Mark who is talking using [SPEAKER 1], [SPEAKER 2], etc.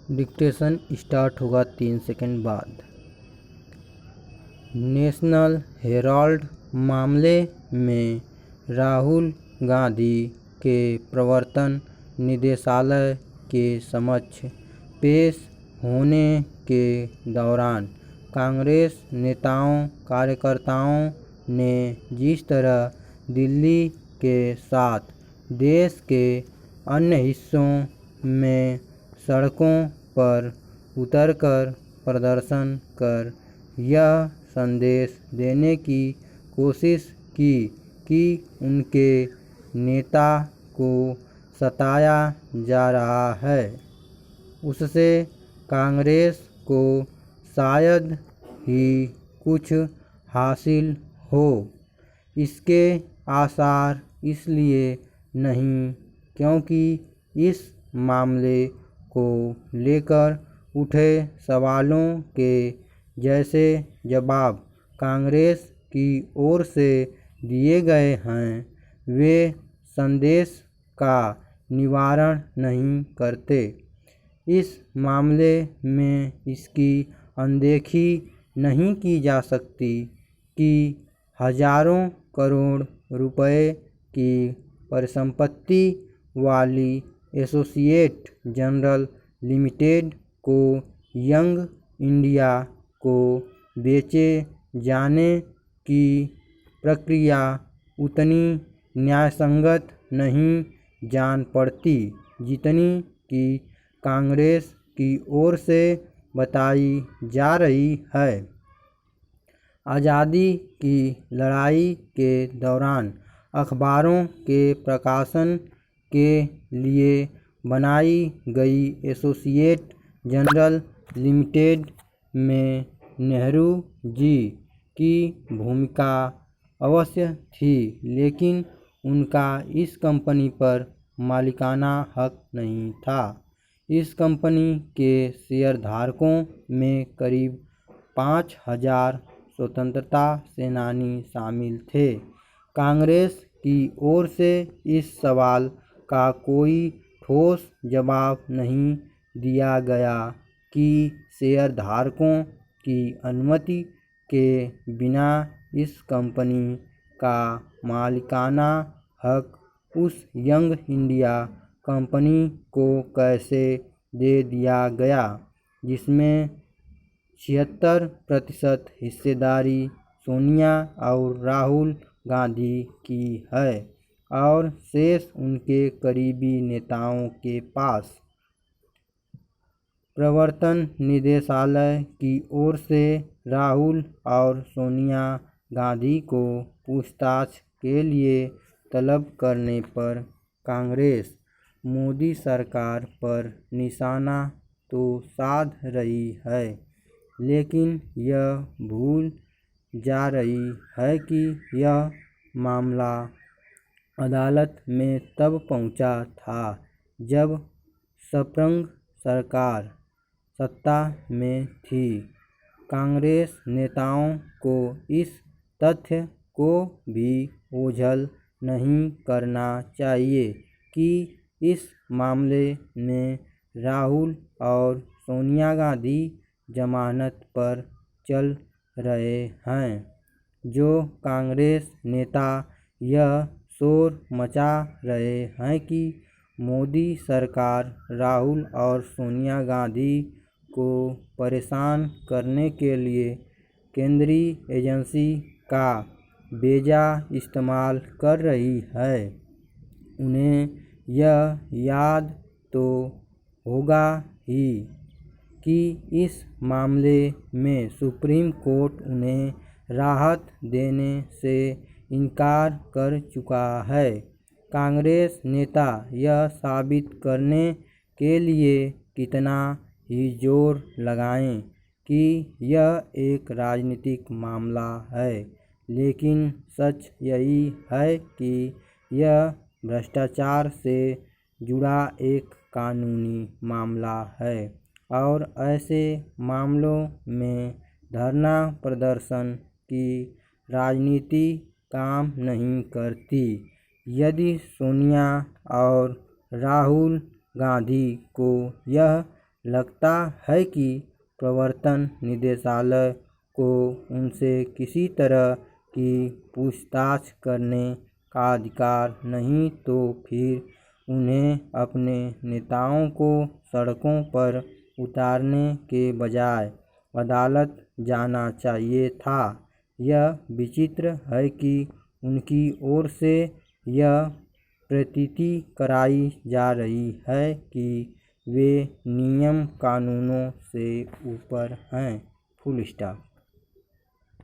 [SPEAKER 1] Dictation start होगा 3 second बाद। National Herald मामले में राहुल गांधी के प्रवर्तन निदेशालय के समक्ष पेश होने के दौरान कांग्रेस नेताओं कार्यकर्ताओं ने जिस तरह दिल्ली के साथ देश के अन्य हिस्सों में सड़कों पर उतरकर प्रदर्शन कर यह संदेश देने की कोशिश की कि उनके नेता को सताया जा रहा है, उससे कांग्रेस को शायद ही कुछ हासिल हो। इसके आसार इसलिए नहीं क्योंकि इस मामले को लेकर उठे सवालों के जैसे जवाब कांग्रेस की ओर से दिए गए हैं, वे संदेश का निवारण नहीं करते। इस मामले में इसकी अनदेखी नहीं की जा सकती कि हजारों करोड़ रुपए की परिसंपत्ति वाली एसोसिएट जनरल लिमिटेड को यंग इंडिया को बेचे जाने की प्रक्रिया उतनी न्यायसंगत नहीं जान पड़ती जितनी कि कांग्रेस की ओर से बताई जा रही है। आज़ादी की लड़ाई के दौरान अखबारों के प्रकाशन के लिए बनाई गई एसोसिएट जनरल लिमिटेड में नेहरू जी की भूमिका अवश्य थी, लेकिन उनका इस कंपनी पर मालिकाना हक नहीं था। इस कंपनी के शेयरधारकों में करीब 5,000 स्वतंत्रता सेनानी शामिल थे। कांग्रेस की ओर से इस सवाल का कोई ठोस जवाब नहीं दिया गया कि शेयरधारकों की अनुमति के बिना इस कंपनी का मालिकाना हक उस यंग इंडिया कंपनी को कैसे दे दिया गया, जिसमें 76% हिस्सेदारी सोनिया और राहुल गांधी की है और शेष उनके करीबी नेताओं के पास। प्रवर्तन निदेशालय की ओर से राहुल और सोनिया गांधी को पूछताछ के लिए तलब करने पर कांग्रेस मोदी सरकार पर निशाना तो साध रही है, लेकिन यह भूल जा रही है कि यह मामला अदालत में तब पहुंचा था जब स्प्रिंग सरकार सत्ता में थी। कांग्रेस नेताओं को इस तथ्य को भी ओझल नहीं करना चाहिए कि इस मामले में राहुल और सोनिया गांधी जमानत पर चल रहे हैं। जो कांग्रेस नेता यह शोर मचा रहे हैं कि मोदी सरकार राहुल और सोनिया गांधी को परेशान करने के लिए केंद्रीय एजेंसी का बेजा इस्तेमाल कर रही है, उन्हें यह याद तो होगा ही कि इस मामले में सुप्रीम कोर्ट उन्हें राहत देने से इनकार कर चुका है। कांग्रेस नेता यह साबित करने के लिए कितना ही जोर लगाएं कि यह एक राजनीतिक मामला है, लेकिन सच यही है कि यह भ्रष्टाचार से जुड़ा एक कानूनी मामला है और ऐसे मामलों में धरना प्रदर्शन की राजनीति काम नहीं करती। यदि सोनिया और राहुल गांधी को यह लगता है कि प्रवर्तन निदेशालय को उनसे किसी तरह की पूछताछ करने का अधिकार नहीं, तो फिर उन्हें अपने नेताओं को सड़कों पर उतारने के बजाय अदालत जाना चाहिए था। यह विचित्र है कि उनकी ओर से यह प्रतीति कराई जा रही है कि वे नियम कानूनों से ऊपर हैं। Full stop.